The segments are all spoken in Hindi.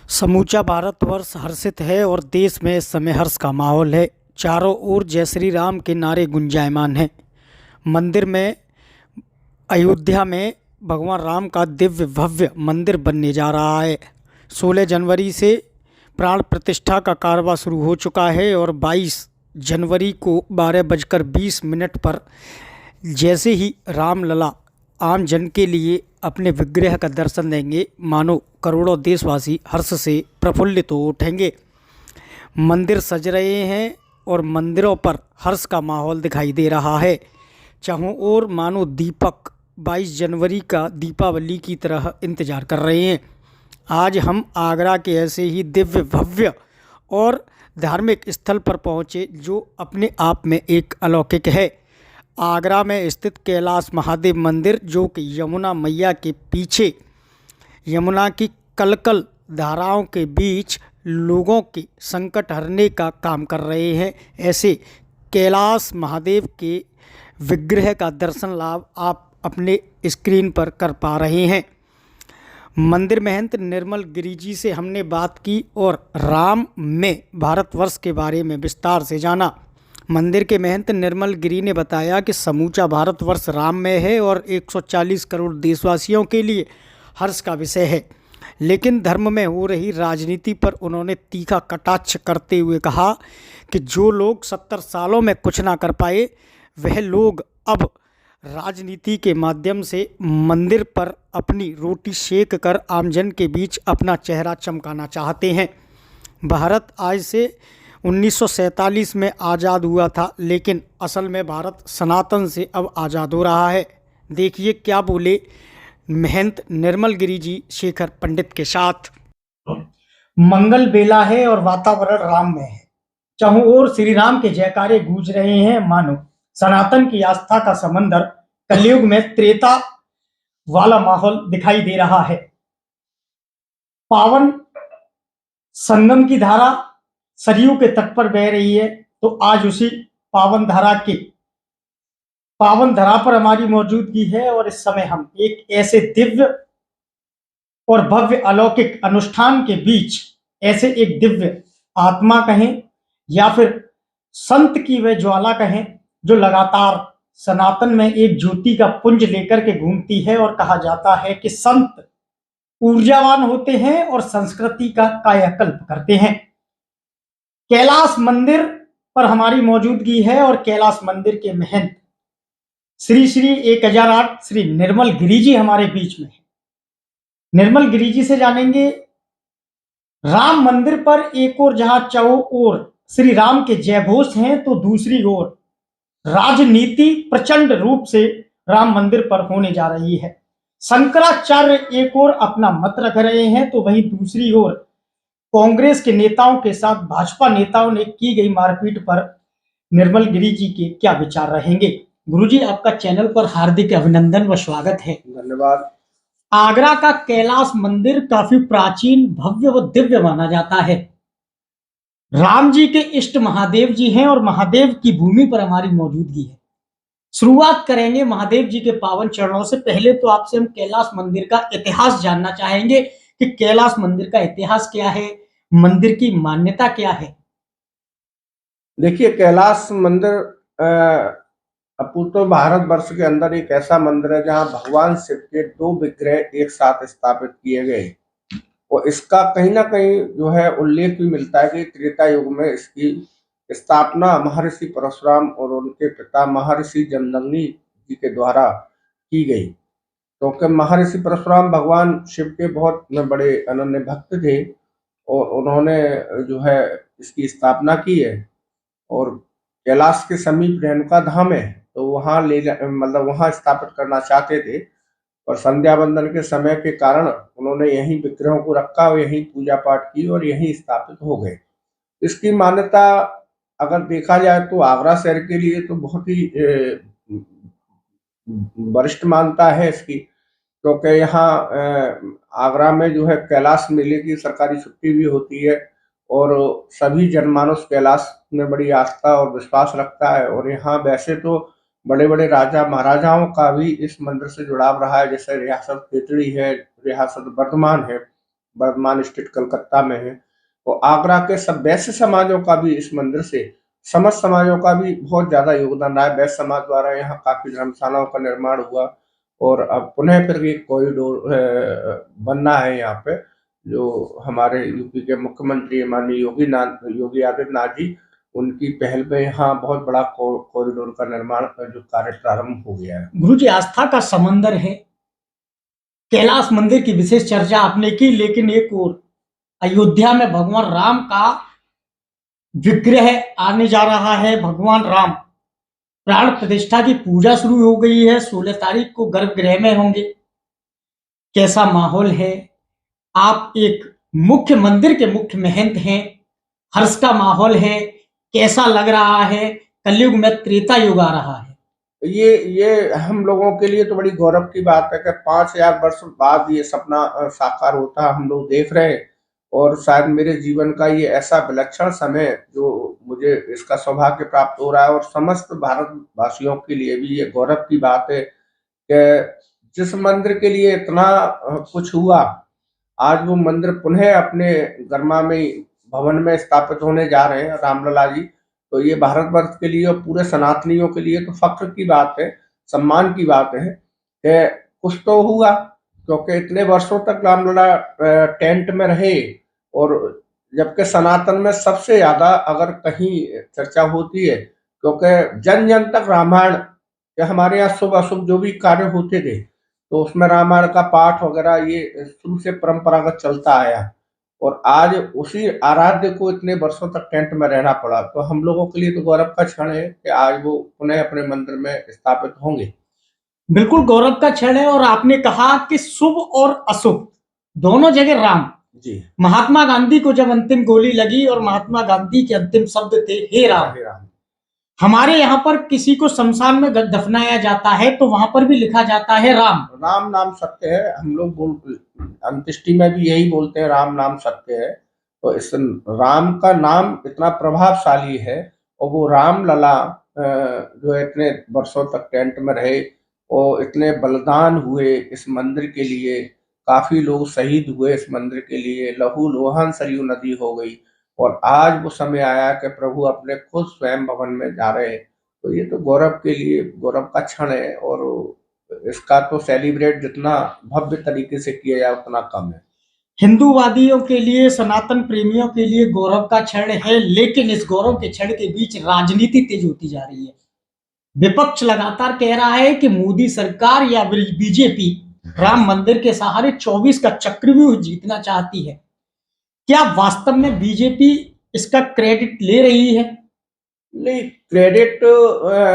समूचा भारतवर्ष हर्षित है और देश में इस समय हर्ष का माहौल है। चारों ओर जय श्री राम के नारे गुंजायमान हैं। मंदिर में अयोध्या में भगवान राम का दिव्य भव्य मंदिर बनने जा रहा है। 16 जनवरी से प्राण प्रतिष्ठा का कार्य शुरू हो चुका है और 22 जनवरी को 12:20 पर जैसे ही रामलला आम जन के लिए अपने विग्रह का दर्शन देंगे, मानो करोड़ों देशवासी हर्ष से प्रफुल्लित हो उठेंगे। मंदिर सज रहे हैं और मंदिरों पर हर्ष का माहौल दिखाई दे रहा है। चारों ओर मानो दीपक 22 जनवरी का दीपावली की तरह इंतजार कर रहे हैं। आज हम आगरा के ऐसे ही दिव्य भव्य और धार्मिक स्थल पर पहुँचे जो अपने आप में एक अलौकिक है। आगरा में स्थित कैलाश महादेव मंदिर, जो कि यमुना मैया के पीछे यमुना की कलकल धाराओं के बीच लोगों के संकट हरने का काम कर रहे हैं। ऐसे कैलाश महादेव के विग्रह का दर्शन लाभ आप अपने स्क्रीन पर कर पा रहे हैं। मंदिर महंत निर्मल गिरि जी से हमने बात की और राम में भारतवर्ष के बारे में विस्तार से जाना। मंदिर के महंत निर्मल गिरि ने बताया कि समूचा भारतवर्ष राममय है और 140 करोड़ देशवासियों के लिए हर्ष का विषय है। लेकिन धर्म में हो रही राजनीति पर उन्होंने तीखा कटाक्ष करते हुए कहा कि जो लोग 70 सालों में कुछ ना कर पाए, वह लोग अब राजनीति के माध्यम से मंदिर पर अपनी रोटी सेक कर आमजन के अपना अपना चेहरा चमकाना चाहते हैं। भारत आज से 1947 में आज़ाद हुआ था, लेकिन असल में भारत सनातन से अब आज़ाद हो रहा है। देखिए क्या बोले महंत निर्मल गिरि जी शेखर पंडित के साथ। मंगल बेला है और वातावरण राम में है। चारों ओर श्री राम के जयकारे गूंज रहे हैं, मानो सनातन की आस्था का समंदर कलयुग में त्रेता वाला माहौल दिखाई दे रहा है। पावन संगम की धारा सरयू के तट पर बह रही है, तो आज उसी पावन धरा पर हमारी मौजूदगी है और इस समय हम एक ऐसे दिव्य और भव्य अलौकिक अनुष्ठान के बीच, ऐसे एक दिव्य आत्मा कहें या फिर संत की वह ज्वाला कहें, जो लगातार सनातन में एक ज्योति का पुंज लेकर के घूमती है। और कहा जाता है कि संत ऊर्जावान होते हैं और संस्कृति का कायाकल्प करते हैं। कैलाश मंदिर पर हमारी मौजूदगी है और कैलाश मंदिर के महंत श्री 1008 श्री निर्मल गिरि जी हमारे बीच में है। निर्मल गिरि जी से जानेंगे राम मंदिर पर एक और जहां चारों ओर श्री राम के जयघोष हैं, तो दूसरी ओर राजनीति प्रचंड रूप से राम मंदिर पर होने जा रही है। शंकराचार्य एक और अपना मत रख रहे हैं, तो वहीं दूसरी ओर कांग्रेस के नेताओं के साथ भाजपा नेताओं ने की गई मारपीट पर निर्मल गिरि जी के क्या विचार रहेंगे। गुरुजी, आपका चैनल पर हार्दिक अभिनंदन व स्वागत है। धन्यवाद। आगरा का कैलाश मंदिर काफी प्राचीन, भव्य व दिव्य माना जाता है। राम जी के इष्ट महादेव जी हैं और महादेव की भूमि पर हमारी मौजूदगी है। शुरुआत करेंगे महादेव जी के पावन चरणों से। पहले तो आपसे हम कैलाश मंदिर का इतिहास जानना चाहेंगे कि कैलाश मंदिर का इतिहास क्या है, मंदिर की मान्यता क्या है। देखिए, कैलाश मंदिर अपूर्व भारतवर्ष के अंदर एक ऐसा मंदिर है जहां भगवान शिव के 2 विग्रह एक साथ स्थापित किए गए, और इसका कहीं ना कहीं जो है उल्लेख भी मिलता है कि त्रेता युग में इसकी स्थापना महर्षि परशुराम और उनके पिता महर्षि जमदग्नि जी के द्वारा की गई। क्योंकि महर्षि परशुराम भगवान शिव के बहुत बड़े अनन्य भक्त थे और उन्होंने जो है इसकी स्थापना की है। और कैलाश के समीप रेणुका धाम है, तो वहाँ वहाँ स्थापित करना चाहते थे, और संध्या बंदन के समय के कारण उन्होंने यहीं विग्रहों को रखा और यहीं पूजा पाठ की और यहीं स्थापित हो गए। इसकी मान्यता अगर देखा जाए तो आगरा शहर के लिए तो बहुत ही वरिष्ठ मान्यता है इसकी, क्योंकि यहाँ आगरा में जो है कैलाश मेले की सरकारी छुट्टी भी होती है और सभी जनमानस कैलाश में बड़ी आस्था और विश्वास रखता है। और यहाँ वैसे तो बड़े बड़े राजा महाराजाओं का भी इस मंदिर से जुड़ाव रहा है, जैसे रियासत खेतड़ी है, रियासत वर्धमान है, वर्धमान स्टेट कलकत्ता में है। तो आगरा के सब वैश्य समाजों का भी इस मंदिर से समस्त समाजों का भी बहुत ज्यादा योगदान रहा है। वैश्य समाज द्वारा यहाँ काफी धर्मशालाओं का निर्माण हुआ और अब पुनः फिर एक कॉरिडोर बनना है यहाँ पे, जो हमारे यूपी के मुख्यमंत्री माननीय योगी आदित्यनाथ जी, उनकी पहल पे यहाँ बहुत बड़ा कॉरिडोर का निर्माण का जो कार्य प्रारंभ हो गया है। गुरु जी, आस्था का समंदर है। कैलाश मंदिर की विशेष चर्चा आपने की, लेकिन एक और अयोध्या में भगवान राम का विग्रह आने जा रहा है। भगवान राम प्राण प्रतिष्ठा की पूजा शुरू हो गई है। 16 तारीख को गर्भगृह में होंगे। कैसा माहौल है? आप एक मुख्य मंदिर के मुख्य महंत हैं, हर्ष का माहौल है, कैसा लग रहा है? कलयुग में त्रेता युग आ रहा है। ये हम लोगों के लिए तो बड़ी गौरव की बात है कि 5000 वर्ष बाद ये सपना साकार होता हम लोग देख रहे हैं। और शायद मेरे जीवन का ये ऐसा विलक्षण समय जो मुझे इसका सौभाग्य प्राप्त हो रहा है, और समस्त भारतवासियों के लिए भी ये गौरव की बात है कि जिस मंदिर के लिए इतना कुछ हुआ, आज वो मंदिर पुनः अपने गरिमामयी भवन में स्थापित होने जा रहे हैं, रामलला जी। तो ये भारतवर्ष के लिए और पूरे सनातनियों के लिए तो फक्र की बात है, सम्मान की बात है कि कुछ तो हुआ, क्योंकि इतने वर्षों तक रामलला टेंट में रहे। और जबकि सनातन में सबसे ज्यादा अगर कहीं चर्चा होती है, क्योंकि जन जन तक रामायण या हमारे यहाँ शुभ अशुभ जो भी कार्य होते थे, तो उसमें रामायण का पाठ वगैरह ये शुरू से परंपरागत चलता आया। और आज उसी आराध्य को इतने वर्षों तक टेंट में रहना पड़ा, तो हम लोगों के लिए तो गौरव का क्षण है कि आज वो पुनः अपने मंदिर में स्थापित होंगे। बिल्कुल गौरव का क्षण है। और आपने कहा कि शुभ और अशुभ दोनों जगह राम। जी। महात्मा गांधी को जब अंतिम गोली लगी और महात्मा गांधी के अंतिम शब्द थे, हे राम। हे राम। हमारे यहाँ पर किसी को शमशान में दफनाया जाता है तो वहां पर भी लिखा जाता है राम। राम नाम सत्य है, हम लोग अंत्येष्टि में भी यही बोलते हैं, राम नाम सत्य है। तो इस राम का नाम इतना प्रभावशाली है, और वो राम लला जो इतने वर्षों तक टेंट में रहे और इतने बलिदान हुए इस मंदिर के लिए, काफी लोग शहीद हुए इस मंदिर के लिए, लहू लोहान सरयू नदी हो गई, और आज वो समय आया कि प्रभु अपने खुद स्वयं भवन में जा रहे हैं। तो ये तो गौरव के लिए गौरव का क्षण है, और इसका तो सेलिब्रेट जितना भव्य तरीके से किया जाए उतना कम है। हिंदूवादियों के लिए, सनातन प्रेमियों के लिए गौरव का क्षण है, लेकिन इस गौरव के क्षण के बीच राजनीति तेज होती जा रही है। विपक्ष लगातार कह रहा है कि मोदी सरकार या बीजेपी राम मंदिर के सहारे 24 का चक्रव्यूह जीतना चाहती है। क्या वास्तव में बीजेपी इसका क्रेडिट ले रही है? नहीं, क्रेडिट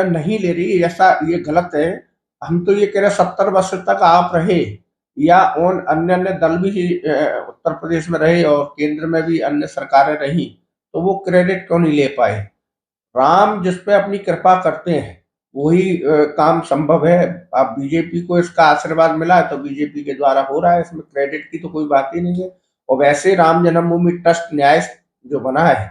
नहीं ले रही, ऐसा ये गलत है। हम तो ये कह रहे 70 वर्ष तक आप रहे, या और अन्य अन्य दल भी उत्तर प्रदेश में रहे और केंद्र में भी अन्य सरकारें रही, तो वो क्रेडिट क्यों नहीं ले पाए? राम जिस पे अपनी कृपा करते हैं वही काम संभव है। अब बीजेपी को इसका आशीर्वाद मिला है तो बीजेपी के द्वारा हो रहा है, इसमें क्रेडिट की तो कोई बात ही नहीं है। और वैसे राम जन्मभूमि ट्रस्ट न्याय जो बना है,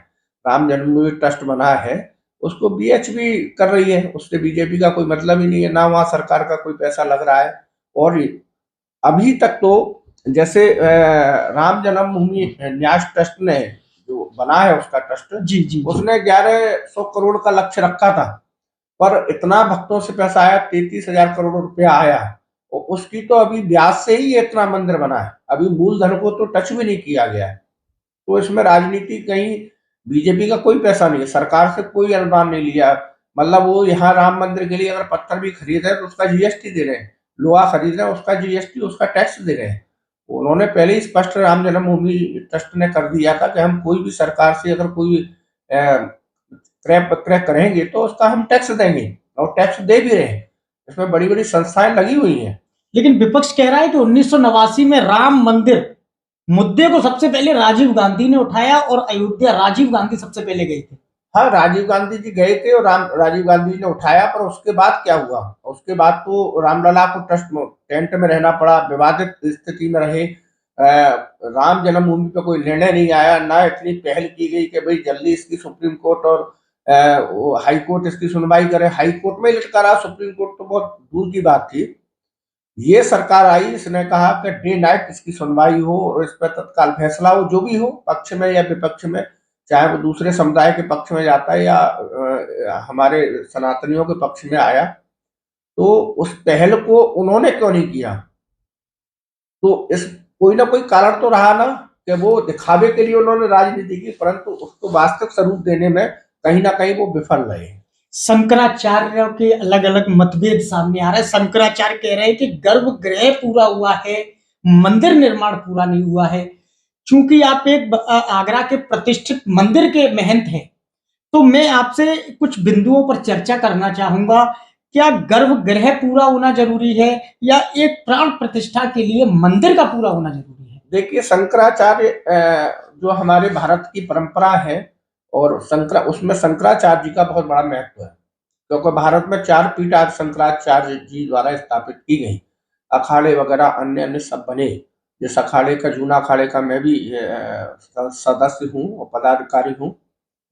राम जन्मभूमि ट्रस्ट बना है, उसको बीएचपी कर रही है, उससे बीजेपी का कोई मतलब ही नहीं है, ना वहाँ सरकार का कोई पैसा लग रहा है। और अभी तक तो जैसे राम जन्मभूमि न्यास ट्रस्ट ने जो बना है उसका ट्रस्ट, जी। उसने 1100 करोड़ का लक्ष्य रखा था, पर इतना भक्तों से पैसा आया, 33,000 करोड़ रुपया आया, और उसकी तो अभी ब्याज से ही इतना मंदिर बना है, अभी मूलधन को तो टच भी नहीं किया गया है। तो इसमें राजनीति कहीं, बीजेपी का कोई पैसा नहीं है, सरकार से कोई अनुदान नहीं लिया। मतलब वो यहाँ राम मंदिर के लिए अगर पत्थर भी खरीद रहे हैं तो उसका जीएसटी दे रहे हैं, लोहा खरीद रहे हैं उसका जीएसटी, उसका टैक्स दे रहे हैं। उन्होंने पहले ही स्पष्ट राम जन्मभूमि ट्रस्ट ने कर दिया था कि हम कोई भी सरकार से अगर कोई क्रय विक्रय करेंगे तो उसका हम टैक्स देंगे, और टैक्स दे भी रहे हैं। इसमें बड़ी बड़ी संस्थाएं लगी हुई हैं। लेकिन विपक्ष कह रहा है कि 1989 में राम मंदिर मुद्दे को सबसे पहले राजीव गांधी ने उठाया, और अयोध्या राजीव गांधी सबसे पहले गए थे। हाँ, राजीव गांधी जी गए थे और राजीव गांधी ने उठाया, पर उसके बाद क्या हुआ? उसके बाद तो रामलला को ट्रस्ट में टेंट में रहना पड़ा, विवादित स्थिति में रहे। राम जन्मभूमि पे कोई निर्णय नहीं आया, ना इतनी पहल की गई कि भाई जल्दी इसकी सुप्रीम कोर्ट और हाई कोर्ट इसकी सुनवाई करे। हाई कोर्ट में ही लटका रहा, सुप्रीम कोर्ट तो बहुत दूर की बात थी। ये सरकार आई, इसने कहा कि डे नाइट इसकी सुनवाई हो और इस पर तत्काल फैसला हो, जो भी हो, पक्ष में या विपक्ष में, चाहे वो दूसरे समुदाय के पक्ष में जाता है या हमारे सनातनियों के पक्ष में आया, तो उस पहल को उन्होंने क्यों नहीं किया? तो इस कोई ना कोई कारण तो रहा ना, कि वो दिखावे के लिए उन्होंने राजनीति की, परंतु उसको वास्तविक स्वरूप देने में कहीं ना कहीं वो विफल रहे। शंकराचार्य के अलग अलग मतभेद सामने आ रहे हैं। शंकराचार्य कह रहे हैं कि गर्भगृह पूरा हुआ है, मंदिर निर्माण पूरा नहीं हुआ है। चूंकि आप एक आगरा के प्रतिष्ठित मंदिर के महंत हैं, तो मैं आपसे कुछ बिंदुओं पर चर्चा करना चाहूंगा। क्या गर्भगृह पूरा होना जरूरी है या एक प्राण प्रतिष्ठा के लिए मंदिर का पूरा होना जरूरी है? देखिए, शंकराचार्य जो हमारे भारत की परंपरा है, और उसमें शंकराचार्य जी का बहुत बड़ा महत्व है, क्योंकि भारत में 4 पीठ आज शंकराचार्य जी द्वारा स्थापित की गई। अखाड़े वगैरह अन्य अन्य सब बने। जिस अखाड़े का, जूना अखाड़े का मैं भी सदस्य हूँ और पदाधिकारी हूँ।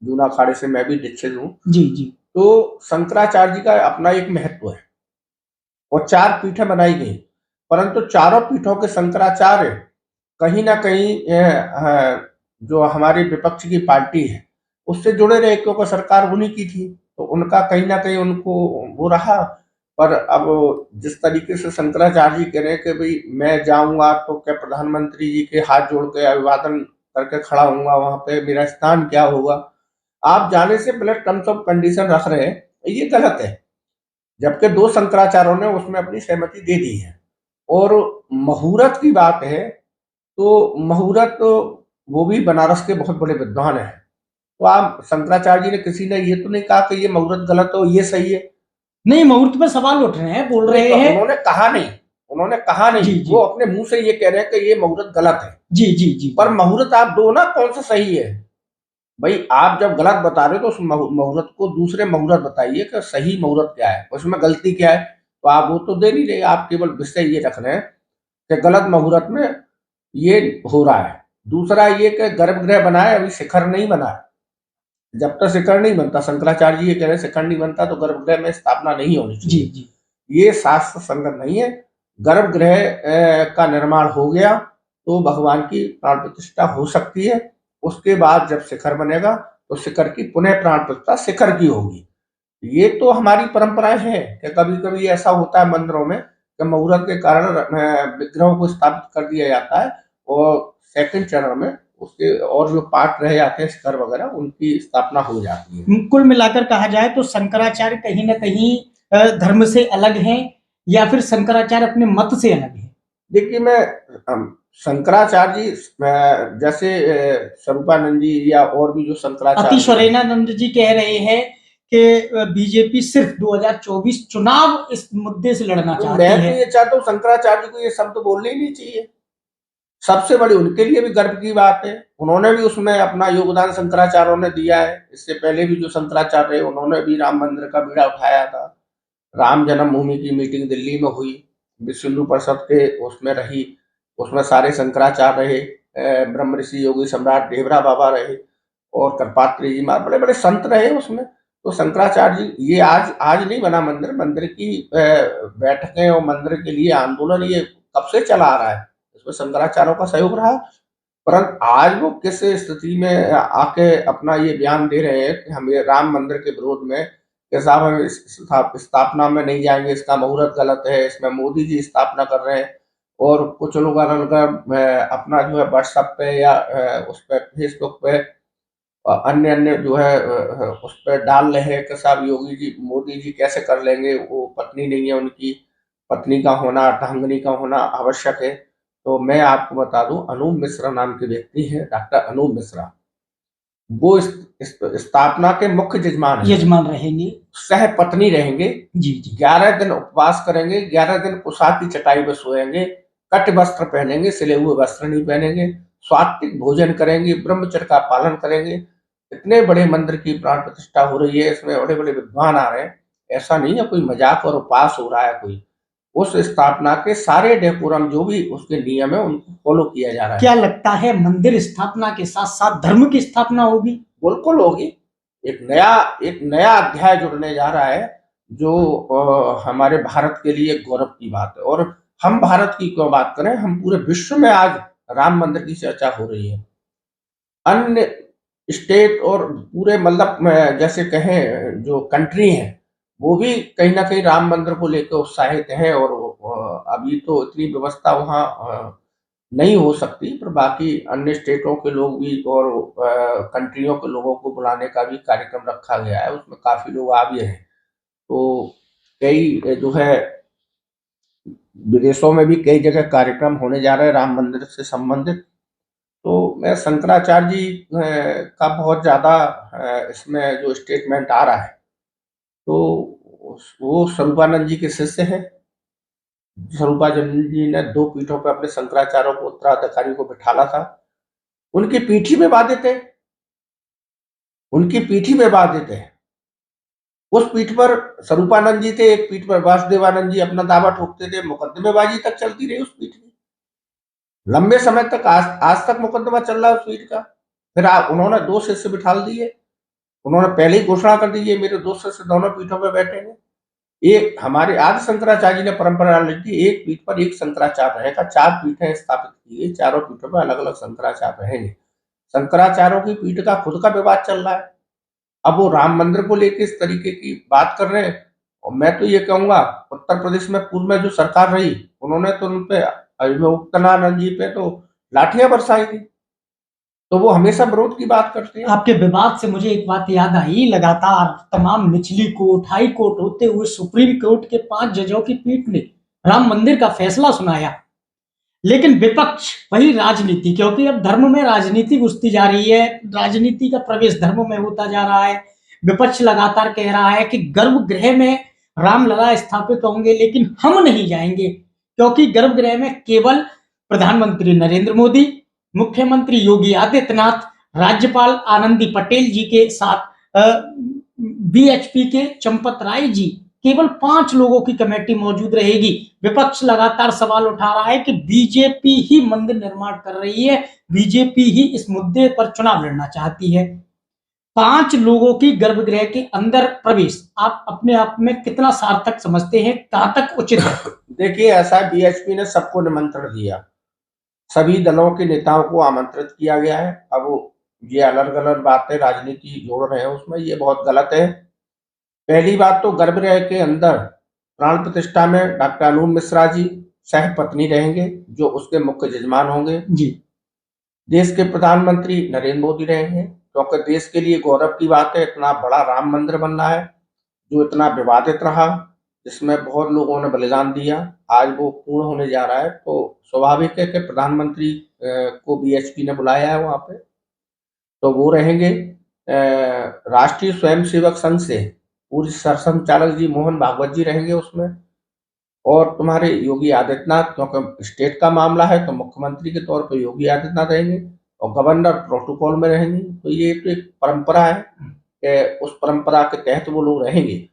जूना अखाड़े से मैं भी दीक्षित हूँ। जी जी। तो शंकराचार्य जी का अपना एक महत्व है और 4 पीठें बनाई गई, परंतु चारों पीठों के शंकराचार्य कहीं ना कहीं जो हमारी विपक्ष की पार्टी है उससे जुड़े रहे, क्योंकि सरकार उन्हीं की थी, तो उनका कहीं ना कहीं उनको वो रहा। पर अब जिस तरीके से शंकराचार्य जी कह रहे हैं कि भाई मैं जाऊंगा तो क्या प्रधानमंत्री जी के हाथ जोड़ के अभिवादन करके खड़ा होऊंगा, वहां पे मेरा स्थान क्या होगा, आप जाने से पहले टर्म्स ऑफ कंडीशन रख रहे हैं, ये गलत है। जबकि 2 शंकराचार्यों ने उसमें अपनी सहमति दे दी है। और मुहूर्त की बात है, तो मुहूर्त तो वो भी बनारस के बहुत बड़े विद्वान हैं। तो आप शंकराचार्य जी ने, किसी ने ये तो नहीं कहा कि ये मुहूर्त गलत हो, ये सही है। नहीं, मुहूर्त पर सवाल उठ रहे हैं, बोल रहे हैं। उन्होंने कहा नहीं, उन्होंने कहा नहीं। जी, जी। वो अपने मुंह से ये कह रहे हैं कि ये मुहूर्त गलत है। जी जी जी। पर मुहूर्त आप दो ना, कौन सा सही है? भाई आप जब गलत बता रहे हो तो उस मुहूर्त को दूसरे मुहूर्त बताइए कि सही मुहूर्त क्या है, उसमें गलती क्या है। तो आप वो तो दे नहीं रहे, आप केवल विषय ये रख रहे हैं कि गलत मुहूर्त में ये हो रहा है। दूसरा ये कि गर्भगृह बना है, अभी शिखर नहीं बना है। जब तक शिखर नहीं बनता, शंकराचार्य जी ये कह रहे हैं शिखर नहीं बनता तो गर्भगृह में स्थापना नहीं होनी जी चाहिए। जी। ये शास्त्र संगत नहीं है। गर्भगृह का निर्माण हो गया तो भगवान की प्राण प्रतिष्ठा हो सकती है। उसके बाद जब शिखर बनेगा तो शिखर की पुनः प्राण प्रतिष्ठा शिखर की होगी। ये तो हमारी परंपराएं हैं कि कभी कभी ऐसा होता है मंदिरों में कि मुहूर्त के कारण विग्रहों को स्थापित कर दिया जाता है और सेकंड चरण में उसके और जो पार्ट रह जाते हैं शिखर वगैरह, उनकी स्थापना हो जाती है। कुल मिलाकर कहा जाए तो शंकराचार्य कहीं ना कहीं धर्म से अलग हैं या फिर शंकराचार्य अपने मत से अलग हैं? देखिए, मैं शंकराचार्य जी जैसे स्वरूपानंद जी या और भी जो शंकराचार्य, अतिश्वरेणानंद जी कह रहे हैं कि बीजेपी सिर्फ 2024 चुनाव इस मुद्दे से लड़ना तो चाहती मैं तो है। ये चाहता हूँ शंकराचार्य जी को ये शब्द बोलने ही नहीं चाहिए। सबसे बड़ी उनके लिए भी गर्व की बात है, उन्होंने भी उसमें अपना योगदान शंकराचार्यों ने दिया है। इससे पहले भी जो शंकराचार्य रहे उन्होंने भी राम मंदिर का बीड़ा उठाया था। राम जन्मभूमि की मीटिंग दिल्ली में हुई, विश्व हिंदू परिषद के उसमें रही, उसमें सारे शंकराचार्य रहे, ब्रह्म ऋषि योगी सम्राट देवरा बाबा रहे और कृपात्री जी महाराज, बड़े बड़े संत रहे उसमें। तो शंकराचार्य जी, ये आज आज नहीं बना मंदिर, मंदिर की बैठकें और मंदिर के लिए आंदोलन ये कब से चला आ रहा है, इसमें शंकराचार्यों का सहयोग रहा। परंतु आज वो किस स्थिति में आके अपना ये बयान दे रहे हैं कि हम ये राम मंदिर के विरोध में, कि साहब हम इस स्थापना में नहीं जाएंगे, इसका मुहूर्त गलत है, इसमें मोदी जी स्थापना कर रहे हैं। और कुछ लोग अपना जो है व्हाट्सएप पे या उस पर फेसबुक पे अन्य अन्य जो है उस पर डाल रहे हैं कि साहब योगी जी, मोदी जी कैसे कर लेंगे, वो पत्नी नहीं है उनकी, पत्नी का होना, अर्धांगिनी का होना आवश्यक है। तो मैं आपको बता दूं, अनूप मिश्रा नाम के व्यक्ति हैं, डॉक्टर अनूप मिश्रा, वो इस स्थापना के मुख्य यजमान रहेंगे, सह पत्नी रहेंगे। जी जी। 11 दिन उपवास करेंगे, 11 दिन कुशा की चटाई पर सोएंगे, कट वस्त्र पहनेंगे, सिले हुए वस्त्र नहीं पहनेंगे, सात्विक भोजन करेंगे, ब्रह्मचर्य का पालन करेंगे। इतने बड़े मंदिर की प्राण प्रतिष्ठा हो रही है, इसमें बड़े बड़े विद्वान आ रहे हैं। ऐसा नहीं है कोई मजाक और उपवास हो रहा है कोई। उस स्थापना के सारे डेकोरम जो भी उसके नियम है उनको फॉलो किया जा रहा है। क्या लगता है मंदिर स्थापना के साथ साथ धर्म की स्थापना होगी? बिल्कुल होगी। एक नया अध्याय जुड़ने जा रहा है जो हमारे भारत के लिए गौरव की बात है। और हम भारत की क्यों बात करें, हम पूरे विश्व में आज राम मंदिर की चर्चा हो रही है। अन्य स्टेट और पूरे मतलब जैसे कहें जो कंट्री है वो भी कहीं ना कहीं राम मंदिर को लेकर उत्साहित है, और अभी तो इतनी व्यवस्था वहाँ नहीं हो सकती, पर बाकी अन्य स्टेटों के लोग भी और कंट्रियों के लोगों को बुलाने का भी कार्यक्रम रखा गया है, उसमें काफी लोग आ भी रहे हैं। तो कई जो है विदेशों में भी कई जगह कार्यक्रम होने जा रहे हैं राम मंदिर से संबंधित। तो मैं शंकराचार्य जी का बहुत ज्यादा इसमें जो स्टेटमेंट आ रहा है, तो वो स्वरूपानंद जी के शिष्य हैं। स्वरूपानंद जी ने दो पीठों पर अपने शंकराचार्यों को उत्तराधिकारी को बिठाला था। उनकी पीठी में वादे थे, उनकी पीठी में वादे थे। उस पीठ पर स्वरूपानंद जी थे, एक पीठ पर वासुदेवानंद जी अपना दावा ठोकते थे, मुकदमेबाजी तक चलती रही उस पीठ की। लंबे समय तक आज तक मुकदमा चल रहा है उस पीठ का। फिर उन्होंने दो शिष्य बिठा दिए, उन्होंने पहले ही घोषणा कर दी ये मेरे दो शिष्य दोनों पीठों पर बैठेंगे। एक हमारे आदि शंकराचार्य जी ने परंपरा ली थी, एक पीठ पर एक शंकराचार्य रहेगा, चार पीठें स्थापित की गई, चारों पीठों पर अलग अलग शंकराचार्य रहेंगे। शंकराचार्यों की पीठ का खुद का विवाद चल रहा है। अब वो राम मंदिर को लेकर इस तरीके की बात कर रहे हैं, और मैं तो ये कहूंगा उत्तर प्रदेश में पूर्व में जो सरकार रही उन्होंने तो उन पे उत्तरानंद जी पे तो लाठियां बरसाई थी, तो वो हमेशा विरोध की बात करते हैं। आपके विवाद से मुझे एक बात याद आई, लगातार तमाम निचली कोर्ट, हाई कोर्ट होते हुए सुप्रीम कोर्ट के 5 जजों की पीठ ने राम मंदिर का फैसला सुनाया, लेकिन विपक्ष वही राजनीति, क्योंकि अब धर्म में राजनीति घुसती जा रही है, राजनीति का प्रवेश धर्म में होता जा रहा है। विपक्ष लगातार कह रहा है कि गर्भगृह में रामलला स्थापित होंगे, लेकिन हम नहीं जाएंगे, क्योंकि गर्भगृह में केवल प्रधानमंत्री नरेंद्र मोदी, मुख्यमंत्री योगी आदित्यनाथ, राज्यपाल आनंदी पटेल जी के साथ बीएचपी के चंपत राय जी, केवल 5 लोगों की कमेटी मौजूद रहेगी। विपक्ष लगातार सवाल उठा रहा है कि बीजेपी ही मंदिर निर्माण कर रही है, बीजेपी ही इस मुद्दे पर चुनाव लड़ना चाहती है। 5 लोगों की गर्भगृह के अंदर प्रवेश आप अपने आप में कितना सार्थक समझते हैं, कहां तक उचित है? देखिए, ऐसा बीएचपी ने सबको निमंत्रण दिया, सभी दलों के नेताओं को आमंत्रित किया गया है। अब ये अलग अलग बातें राजनीति जोड़ रहे हैं उसमें, ये बहुत गलत है। पहली बात तो गर्भगृह के अंदर प्राण प्रतिष्ठा में डॉक्टर अनूप मिश्रा जी सह पत्नी रहेंगे, जो उसके मुख्य जजमान होंगे जी। देश के प्रधानमंत्री नरेंद्र मोदी रहेंगे, क्योंकि देश के लिए गौरव की बात है, इतना बड़ा राम मंदिर बन रहा है जो इतना विवादित रहा, जिसमें बहुत लोगों ने बलिदान दिया, आज वो पूर्ण होने जा रहा है। तो स्वाभाविक है कि प्रधानमंत्री को बीएचपी ने बुलाया है वहां पे, तो वो रहेंगे। राष्ट्रीय स्वयंसेवक संघ से पूर्व सरसंघचालक जी मोहन भागवत जी रहेंगे उसमें, और तुम्हारे योगी आदित्यनाथ, क्योंकि स्टेट का मामला है तो मुख्यमंत्री के तौर पर योगी आदित्यनाथ रहेंगे, और गवर्नर प्रोटोकॉल में रहेंगे। तो ये तो एक परंपरा है कि उस परंपरा के तहत वो लोग रहेंगे।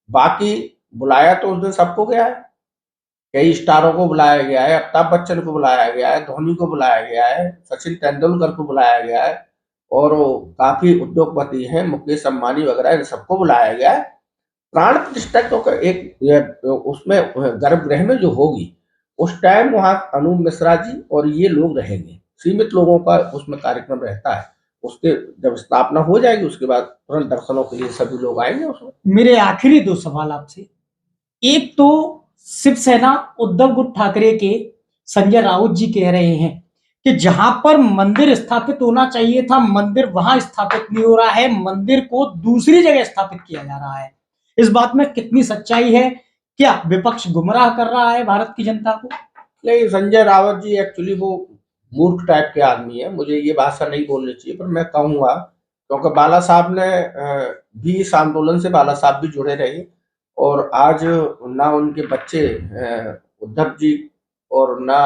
बाकी बुलाया तो उस दिन सबको गया है, कई स्टारों को बुलाया गया है, अमिताभ बच्चन को बुलाया गया है, धोनी को बुलाया गया है, सचिन तेंदुलकर को बुलाया गया है, और काफी उद्योगपति हैं, मुकेश अंबानी वगैरह, इन सबको बुलाया गया है। प्राण प्रतिष्ठा तो एक उसमें गर्भगृह में जो होगी उस टाइम वहां अनूप मिश्रा जी और ये लोग रहेंगे, सीमित लोगों का उसमें कार्यक्रम रहता है। उसके जब स्थापना हो जाएगी उसके बाद तुरंत दर्शनों के लिए सभी लोग आएंगे उसमें। मेरे आखिरी 2 सवाल आपसे, एक तो शिवसेना उद्धव ठाकरे के संजय राउत जी कह रहे हैं कि जहां पर मंदिर स्थापित होना चाहिए था, मंदिर वहां स्थापित नहीं हो रहा है, मंदिर को दूसरी जगह स्थापित किया जा रहा है। इस बात में कितनी सच्चाई है? क्या विपक्ष गुमराह कर रहा है भारत की जनता को? नहीं, संजय रावत जी एक्चुअली वो मूर्ख टाइप के आदमी है, मुझे ये भाषा नहीं बोलनी चाहिए, पर मैं कहूंगा क्योंकि बाला साहब ने भी इस आंदोलन से बाला साहब भी जुड़े रहे, और आज ना उनके बच्चे उद्धव जी और ना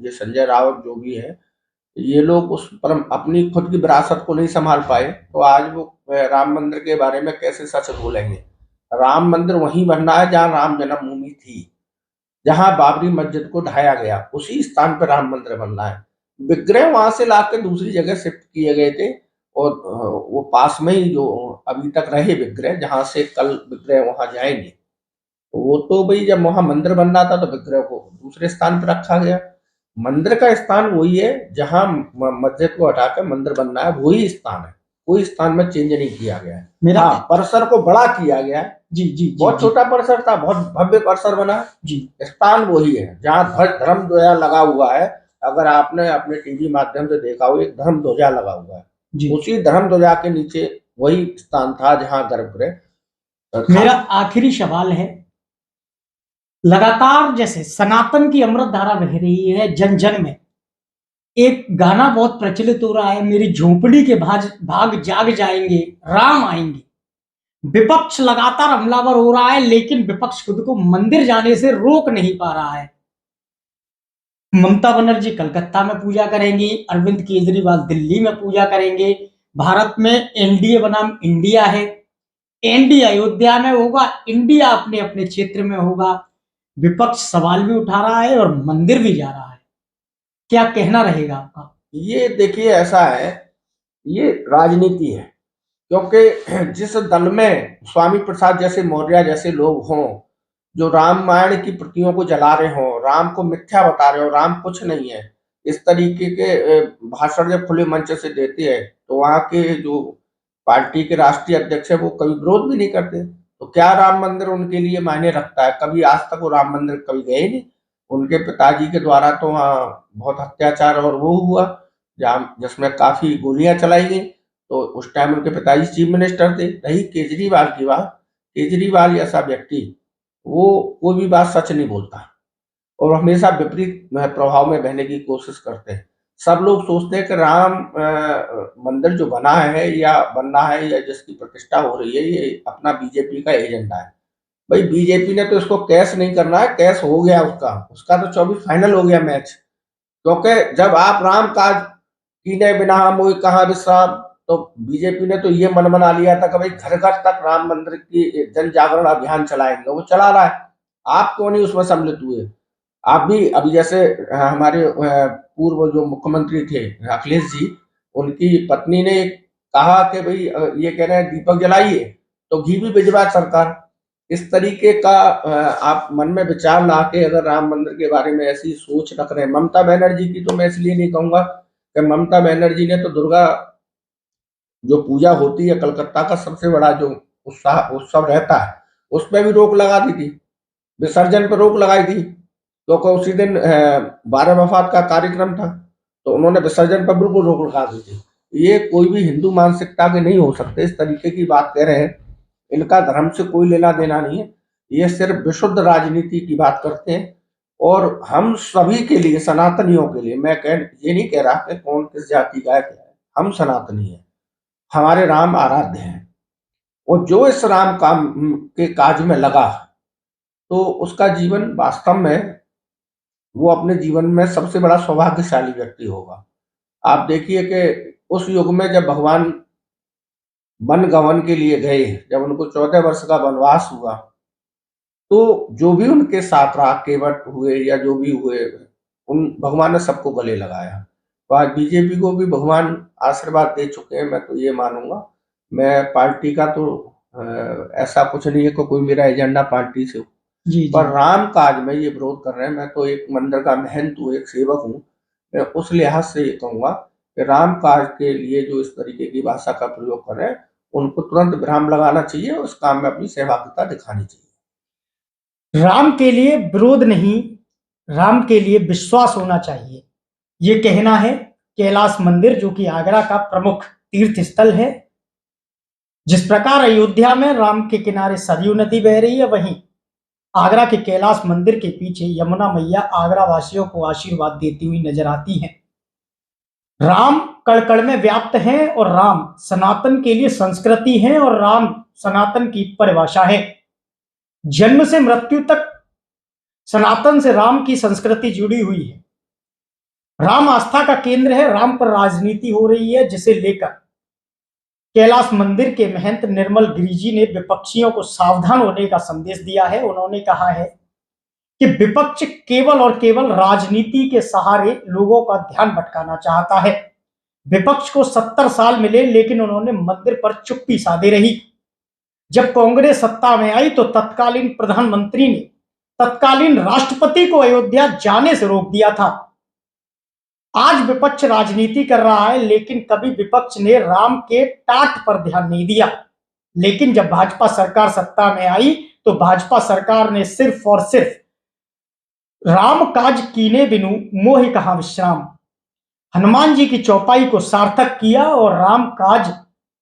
ये संजय रावत जो भी है, ये लोग उस पर अपनी खुद की विरासत को नहीं संभाल पाए, तो आज वो राम मंदिर के बारे में कैसे सच बोलेंगे। राम मंदिर वहीं बनना है जहाँ राम जन्मभूमि थी, जहां बाबरी मस्जिद को ढाया गया, उसी स्थान पर राम मंदिर बनना है। विग्रह वहां से लाकर दूसरी जगह शिफ्ट किए गए थे, और वो पास में ही जो अभी तक रहे विग्रह, जहां से कल विग्रह वहां जाएंगे। वो तो भाई जब वहां मंदिर बन रहा था तो विग्रह को दूसरे स्थान पर रखा गया। मंदिर का स्थान वही है जहां मस्जिद को हटाकर मंदिर बनना है, वही स्थान है। कोई स्थान में चेंज नहीं किया गया है। मेरा हाँ, परिसर को बड़ा किया गया है। जी जी जी बहुत जी छोटा परिसर था, बहुत भव्य परिसर बना है। जी स्थान वही है जहाँ ध्वज धर्म ध्वजा लगा हुआ है। अगर आपने अपने टीवी माध्यम से देखा हो, एक धर्म ध्वजा लगा हुआ है। जी। उसी धर्म ध्वजा के नीचे वही स्थान था जहाँ गर्भगृह मेरा था। आखिरी सवाल है, लगातार जैसे सनातन की अमृत धारा बह रही है जन जन में, एक गाना बहुत प्रचलित हो रहा है, मेरी झोपड़ी के भाग भाग जाग जाएंगे, राम आएंगे। विपक्ष लगातार हमलावर हो रहा है, लेकिन विपक्ष खुद को मंदिर जाने से रोक नहीं पा रहा है। ममता बनर्जी कलकत्ता में पूजा करेंगी, अरविंद केजरीवाल दिल्ली में पूजा करेंगे, भारत में एनडीए बनाम इंडिया है, एनडीए अयोध्या में होगा, इंडिया अपने अपने क्षेत्र में होगा। विपक्ष सवाल भी उठा रहा है और मंदिर भी जा रहा है। क्या कहना रहेगा आपका? ये देखिए ऐसा है, ये राजनीति है। क्योंकि जिस दल में स्वामी प्रसाद जैसे मौर्य जैसे लोग हों, जो रामायण की प्रतियों को जला रहे हों, राम को मिथ्या बता रहे हो, राम कुछ नहीं है, इस तरीके के भाषण जब खुले मंच से देते हैं, तो वहाँ के जो पार्टी के राष्ट्रीय अध्यक्ष है वो कभी विरोध भी नहीं करते। तो क्या राम मंदिर उनके लिए मायने रखता है? कभी आज तक वो राम मंदिर कभी गए ही नहीं। उनके पिताजी के द्वारा तो वहाँ बहुत अत्याचार और वो हुआ, जहाँ जिसमें काफी गोलियां चलाई गई। तो उस टाइम उनके पिताजी चीफ मिनिस्टर थे। रही केजरीवाल की बात, केजरीवाल जैसा व्यक्ति वो कोई भी बात सच नहीं बोलता और हमेशा विपरीत प्रभाव में बहने की कोशिश करते हैं। सब लोग सोचते हैं कि राम मंदिर जो बना है या बनना है या जिसकी प्रतिष्ठा हो रही है, ये अपना बीजेपी का एजेंडा है। भाई बीजेपी ने तो इसको कैश नहीं करना है, कैश हो गया उसका उसका तो 24 फाइनल हो गया मैच। क्योंकि जब आप राम काज कीने बिना मोहि कहाँ विश्राम, तो बीजेपी ने तो ये मन बना लिया था कि भाई घर घर तक राम मंदिर की जन जागरण अभियान चलाएंगे, वो चला रहा है। आप क्यों नहीं उसमें सम्मिलित हुए? आप भी अभी जैसे हमारे पूर्व जो मुख्यमंत्री थे अखिलेश जी, उनकी पत्नी ने कहा कि भाई ये कह रहे हैं दीपक जलाइए तो घी भी भिजवा सरकार। इस तरीके का आप मन में विचार ला के अगर राम मंदिर के बारे में ऐसी सोच रख रहे हैं। ममता बनर्जी की तो मैं इसलिए नहीं कहूंगा कि ममता बनर्जी ने तो दुर्गा जो पूजा होती है, कलकत्ता का सबसे बड़ा जो उत्साह उत्सव रहता है, उसमें भी रोक लगा दी थी, विसर्जन पर रोक लगाई थी। क्योंकि उसी दिन 12 वफात का कार्यक्रम था, तो उन्होंने विसर्जन पर बिल्कुल रोक लगा दी थी। ये कोई भी हिंदू मानसिकता के नहीं हो सकते, इस तरीके की बात कह रहे हैं। इनका धर्म से कोई लेना देना नहीं है, ये सिर्फ विशुद्ध राजनीति की बात करते हैं। और हम सभी के लिए, सनातनियों के लिए, मैं कह ये नहीं कह रहा कि कौन किस जाति का है क्या है, हम सनातनी हैं, हमारे राम आराध्य हैं। और जो इस राम काम के काज में लगा, तो उसका जीवन वास्तव में वो अपने जीवन में सबसे बड़ा सौभाग्यशाली व्यक्ति होगा। आप देखिए कि उस युग में जब भगवान वन गमन के लिए गए, जब उनको 14 वर्ष का वनवास हुआ, तो जो भी उनके साथ रहा, केवट हुए या जो भी हुए, उन भगवान ने सबको गले लगाया। तो आज बीजेपी को भी भगवान आशीर्वाद दे चुके हैं, मैं तो ये मानूंगा। मैं पार्टी का तो ऐसा कुछ नहीं है कि कोई मेरा एजेंडा पार्टी से हो, जी जी पर राम काज में ये विरोध कर रहे हैं। मैं तो एक मंदिर का महंत हूँ, एक सेवक हूँ। मैं उस लिहाज से ये कहूंगा कि राम काज के लिए जो इस तरीके की भाषा का प्रयोग कर रहे हैं, उनको तुरंत विराम लगाना चाहिए और उस काम में अपनी सहभागिता दिखानी चाहिए। राम के लिए विरोध नहीं, राम के लिए विश्वास होना चाहिए, ये कहना है कैलाश मंदिर, जो कि आगरा का प्रमुख तीर्थ स्थल है। जिस प्रकार अयोध्या में राम के किनारे सरयू नदी बह रही है, वहीं आगरा के कैलाश मंदिर के पीछे यमुना मैया आगरा वासियों को आशीर्वाद देती हुई नजर आती हैं। राम कण कण में व्याप्त हैं और राम सनातन के लिए संस्कृति है और राम सनातन की परिभाषा है। जन्म से मृत्यु तक सनातन से राम की संस्कृति जुड़ी हुई है। राम आस्था का केंद्र है, राम पर राजनीति हो रही है, जिसे लेकर कैलाश मंदिर के महंत निर्मल गिरि जी ने विपक्षियों को सावधान होने का संदेश दिया है। उन्होंने कहा है कि विपक्ष केवल और केवल राजनीति के सहारे लोगों का ध्यान भटकाना चाहता है। विपक्ष को 70 साल मिले, लेकिन उन्होंने मंदिर पर चुप्पी साधे रही। जब कांग्रेस सत्ता में आई तो तत्कालीन प्रधानमंत्री ने तत्कालीन राष्ट्रपति को अयोध्या जाने से रोक दिया था। आज विपक्ष राजनीति कर रहा है, लेकिन कभी विपक्ष ने राम के टाट पर ध्यान नहीं दिया। लेकिन जब भाजपा सरकार सत्ता में आई तो भाजपा सरकार ने सिर्फ और सिर्फ राम काज कीने बिनु मोहि कहां विश्राम, हनुमान जी की चौपाई को सार्थक किया और राम काज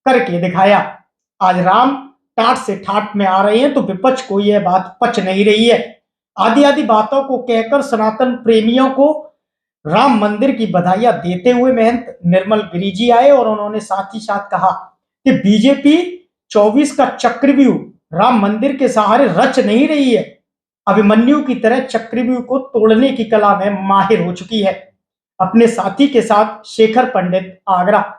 करके दिखाया। आज राम टाट से ठाट में आ रहे हैं तो विपक्ष को यह बात पच नहीं रही है। आदि आदि बातों को कहकर सनातन प्रेमियों को राम मंदिर की बधाइयां देते हुए महंत निर्मल गिरि जी आए और उन्होंने साथ ही साथ कहा कि बीजेपी 24 का चक्रव्यूह राम मंदिर के सहारे रच नहीं रही है, अभिमन्यु की तरह चक्रव्यूह को तोड़ने की कला में माहिर हो चुकी है। अपने साथी के साथ शेखर पंडित, आगरा।